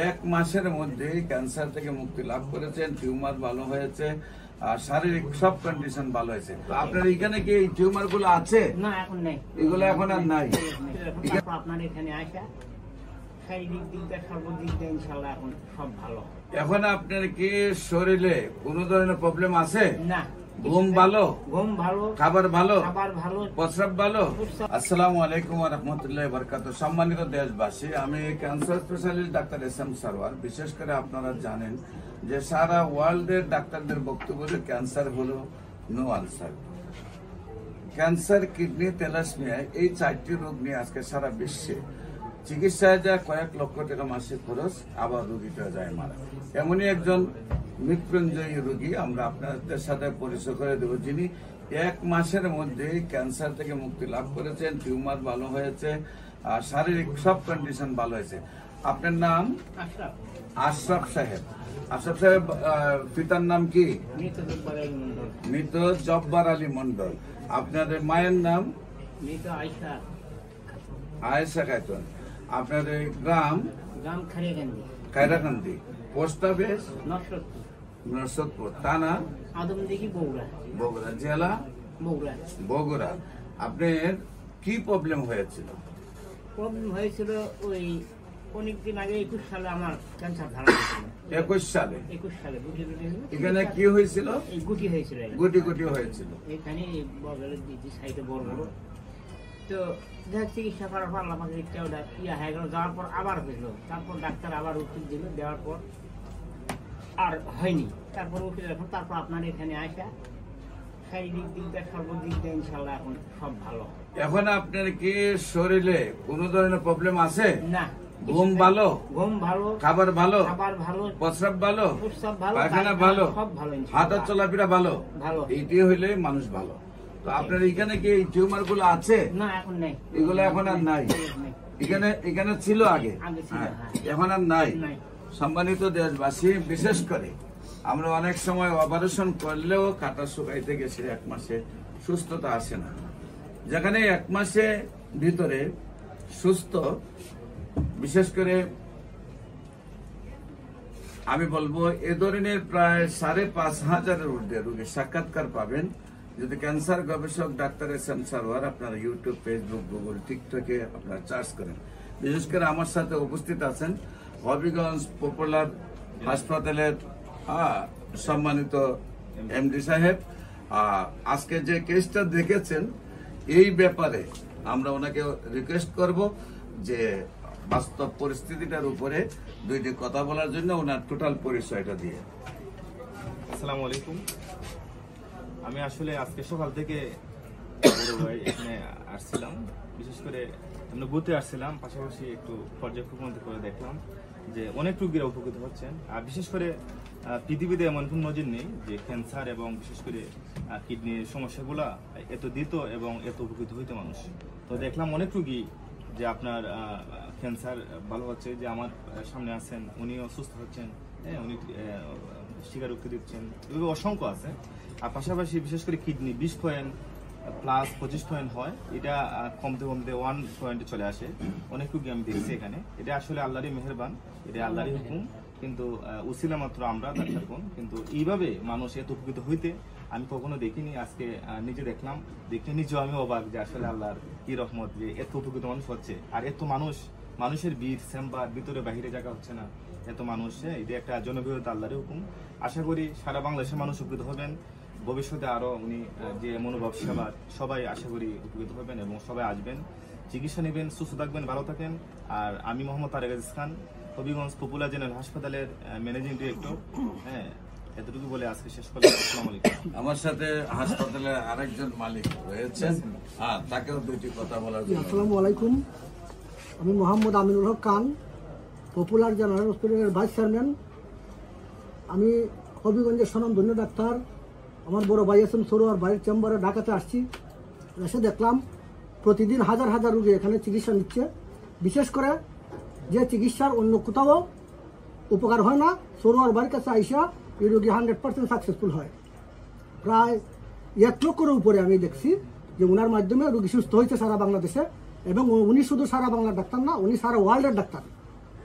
এক মাসের মধ্যে ক্যান্সার থেকে মুক্তি লাভ করেছেন, টিউমার ভালো হয়েছে আর শারীরিক সব কন্ডিশন ভালো হয়েছে। আপনার এখানে কি এই টিউমার গুলো আছে? না, এখন নেই, এগুলো এখন আর নাই। আপনার এখানে আসা শারীরিক দিক দিয়ে সর্বদিক দিয়ে ইনশাআল্লাহ এখন সব ভালো। এখন আপনার কি শরীরে কোনো ধরনের প্রবলেম আছে? না। ঘুম ভালো? ঘুম ভালো। খাবার ভালো? খাবার ভালো। প্রস্রাব ভালো? আসসালামু আলাইকুম ওয়া রাহমাতুল্লাহি ওয়া বারাকাতুহু। সম্মানিত দেশবাসী, আমি cancer specialist doctor SM. Sarwar. বিশেষ করে আপনারা জানেন যে সারা ওয়ার্ল্ডের ডাক্তারদের বক্তব্য যে ক্যান্সার হলো no answer. Cancer, kidney, thalassaemia এই 4টি রোগ নিয়ে আজকে সারা বিশ্বে চিকিৎসায় যায় কয়েক লক্ষ টাকা মাসিক খরচ, আবার রোগীটা যায় মারা। এমনই একজন মৃত্যুঞ্জয়ী রোগী আমরা আপনাদের সাথে পরিচয় করে দেব, যিনি এক মাসের মধ্যে ক্যান্সার থেকে মুক্তি লাভ করেছেন, টিউমার ভালো হয়েছে আর শারীরিক সব কন্ডিশন ভালো হয়েছে। আপনার নাম? আশরাফ সাহেব। আশরাফ সাহেব, পিতার নাম কি? মৃত জব্বার আলী মন্ডল। আপনাদের মায়ের নাম? আয়েশা খাতুন। আপনাদের গ্রাম? খায়রাকান্দি। Post office? নরসদপুর। থানা? আদমদিঘি, বগুড়া। বগুড়া। জেলা? বগুড়া। আপনার কি প্রবলেম হয়েছিল? প্রবলেম হয়েছিল ওই অনেকদিন আগে 21 সালে আমার ক্যান্সার ধরা পড়েছিল। 21 সালে গুটি এখানে কি হয়েছিল? এই গুটি হয়েছিল, গুটি হয়েছিল এখানে বগলের দিকে সাইডে বড় বড়। তো চিকিৎসা করার পর আমাকে ইয়া হয়ে গেল, যাওয়ার পর আবার হইলো। তারপর ডাক্তার আবার ওষুধ দিল, দেওয়ার পর আর হয়নি। তারপর ওষুধ এখন তারপর আপনার এখানে আসা শারীরিক দিক দিয়ে সর্বদিক দিয়ে ইনশাআল্লাহ এখন সব ভালো। এখন আপনার কি শরীরে কোনো ধরনের প্রবলেম আছে? না। ঘুম ভালো? ঘুম ভালো। খাবার ভালো? খাবার ভালো। প্রস্রাব ভালো? প্রস্রাব ভালো। পায়খানা ভালো? সব ভালো। হাঁটা চলাফেরা ভালো? ভালো। এইটি হইলে মানুষ ভালো। তো আপনার এখানে কি এই টিউমার গুলো আছে? না, এখন নেই, এগুলো এখন আর নাই। এখানে ছিল আগে, এখন আর নাই। সম্মানিত দেশবাসী, বিশেষ করে আমরা অনেক সময় অপারেশন করলেও কাটা শুকাইতে গেছে 1 মাসে সুস্থতা আসে না। যেখানে 1 মাসে ভিতরে সুস্থ, বিশেষ করে আমি বলবো এ ধরনের প্রায় 5,500-এর ঊর্ধ্বে রোগীর সাক্ষাৎকার পাবেন যদি ক্যান্সার গবেষক ডাক্তার এস.এম. সারওয়ার আপনারা ইউটিউব, ফেসবুক, গুগল, টিকটকে আপনারা চার্জ করেন। বিশেষ করে আমার সাথে উপস্থিত আছেন হবিগঞ্জ পপুলার হাসপাতালের সম্মানিত এমডি সাহেব। আজকে যে কেসটা দেখেছেন এই ব্যাপারে আমরা ওনাকে রিকোয়েস্ট করব যে বাস্তব পরিস্থিতিটার উপরে 2টি কথা বলার জন্য ওনার টোটাল পরিচয়টা দিয়ে। আসসালামু আলাইকুম। আমি আসলে আজকে সকাল থেকে এখানে আসছিলাম, বিশেষ করে আমরা বুথে আসছিলাম, পাশাপাশি একটু পর্যবেক্ষণ করে দেখলাম যে অনেক রোগীরা উপকৃত হচ্ছেন। আর বিশেষ করে পৃথিবীতে এমন কোন নজির নেই যে ক্যান্সার এবং বিশেষ করে কিডনির সমস্যাগুলা এত দিত এবং এত উপকৃত হইতো মানুষ। তো দেখলাম অনেক রোগী যে আপনার ক্যান্সার ভালো হচ্ছে, যে আমার সামনে আছেন উনিও সুস্থ হচ্ছেন, উনি স্বীকারোক্তি দিচ্ছেন, এভাবে অসংখ্য আছে। আর পাশাপাশি বিশেষ করে কিডনি 20 পয়েন্ট প্লাস 25 পয়েন্ট হয়, এটা কমতে কমতে 1 পয়েন্টে চলে আসে। অনেক রোগী আমি দেখছি এখানে। এটা আসলে আল্লাহরই মেহেরবান, এটা আল্লাহরই হুকুম, কিন্তু উসিলা মাত্র আমরা ডাক্তারগণ। কিন্তু এইভাবে মানুষ এত উপকৃত হইতে আমি কখনো দেখিনি। আজকে নিজে দেখলাম, দেখে নিজেও আমি অবাক যে আসলে আল্লাহর কি রহমত যে এত উপকৃত মানুষ হচ্ছে। আর এত মানুষের ভিড়, চেম্বার, ভিতরে বাহিরে জায়গা হচ্ছে না, এত মানুষ। এটা একটা জনপ্রিয়তা, আল্লাহরই হুকুম। আশা করি সারা বাংলাদেশের মানুষ উপকৃত হবেন। ভবিষ্যতে আরো উনি যে মনোভাব সেবার সবাই আশা করি উপকৃত হবেন এবং সবাই আসবেন, চিকিৎসা নেবেন, সুস্থ থাকবেন, ভালো থাকেন। আর আমি মোহাম্মদ তারেক আজিজ খান, হবিগঞ্জ পপুলার জেনারেল হাসপাতালের ম্যানেজিং ডিরেক্টর। এতটুকু বলে আজকে শেষ করলাম। আসসালামু আলাইকুম। আমার সাথে হাসপাতালের আরেকজন মালিক রয়েছেন, তাকেও 2টি কথা বলার জন্য। আসসালামু আলাইকুম। আমি মোহাম্মদ আমিনুল হক খান, পপুলার জেনারেল হসপিটালের ভাইস চেয়ারম্যান। আমি হবিগঞ্জের স্বনামধন্য ডাক্তার। আমার বড় ভাই এস.এম. সারওয়ার ভাইয়ের চেম্বারে ঢাকাতে আসছি। এসে দেখলাম প্রতিদিন হাজার হাজার রোগী এখানে চিকিৎসা নিচ্ছে। বিশেষ করে যে চিকিৎসার অন্য কোথাও উপকার হয় না, সারওয়ার ভাইয়ের কাছে আইসা এই রোগী 100% সাকসেসফুল হয়। প্রায় 1 লক্ষের উপরে আমি দেখছি যে ওনার মাধ্যমে রোগী সুস্থ হয়েছে সারা বাংলাদেশে। এবং উনি শুধু সারা বাংলার ডাক্তার না, উনি সারা ওয়ার্ল্ডের ডাক্তার।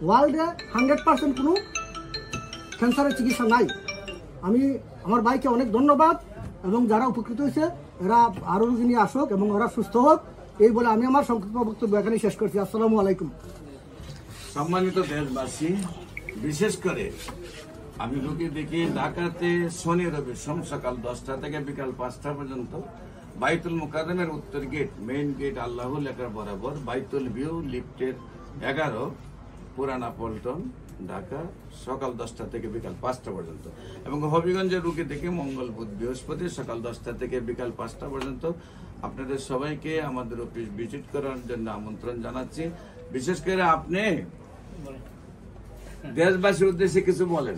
ওয়ার্ল্ডে 100% কোনো ক্যান্সারের চিকিৎসা নাই। আমি আমার ভাইকে অনেক ধন্যবাদ, এবং যারা উপকৃত হয়েছে এরা আরও রোগী নিয়ে আসুক এবং ওরা সুস্থ হোক, এই বলে আমি আমার সংক্ষিপ্ত বক্তব্য এখানে শেষ করছি। আসসালামু আলাইকুম। সম্মানিত দেশবাসী, বিশেষ করে আমি রোগী দেখি ঢাকাতে শনি রবি সোম সকাল 10টা থেকে বিকাল 5টা পর্যন্ত বাইতুল মুকাররমের উত্তর গেট, মেইন গেট আল্লাহু লেখার বরাবর, বাইতুল ভিউ লিফটের 11, পুরানা পল্টন, ঢাকা, সকাল 10টা থেকে বিকাল 5টা পর্যন্ত। এবং হবিগঞ্জের রোগী দেখি মঙ্গল বুধ বৃহস্পতি সকাল 10টা থেকে বিকাল 5টা পর্যন্ত। আপনাদের সবাইকে আমাদের অফিস ভিজিট করার জন্য আমন্ত্রণ জানাচ্ছি। বিশেষ করে আপনি দেশবাসীর উদ্দেশ্যে কিছু বলেন।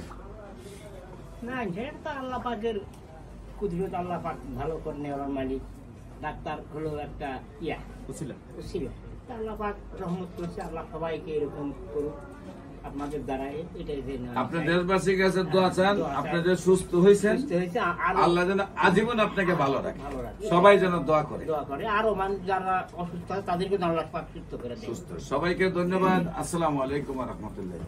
না, সেটা তো আল্লাহ পাকের কুদরত, আল্লাহ পাক ভালো করে নেওয়ার মালিক। ডাক্তার হলো একটা ছিল, আল্লাহ পাক রহমত করছে। আল্লাহ সবাইকে এরকম করুক আপনাদের দ্বারা। এটাই আপনি দেশবাসীর কাছে দোয়া চান, আপনি যে সুস্থ হয়েছেন, আল্লাহ যেন আজীবন আপনাকে ভালো রাখে, সবাই যেন দোয়া করে। আরো মানুষ যারা অসুস্থ হয় তাদেরকে আল্লাহ পাক সুস্থ করে দেয়। সুস্থ। সবাইকে ধন্যবাদ। আসসালামু আলাইকুম ওয়া রাহমাতুল্লাহ।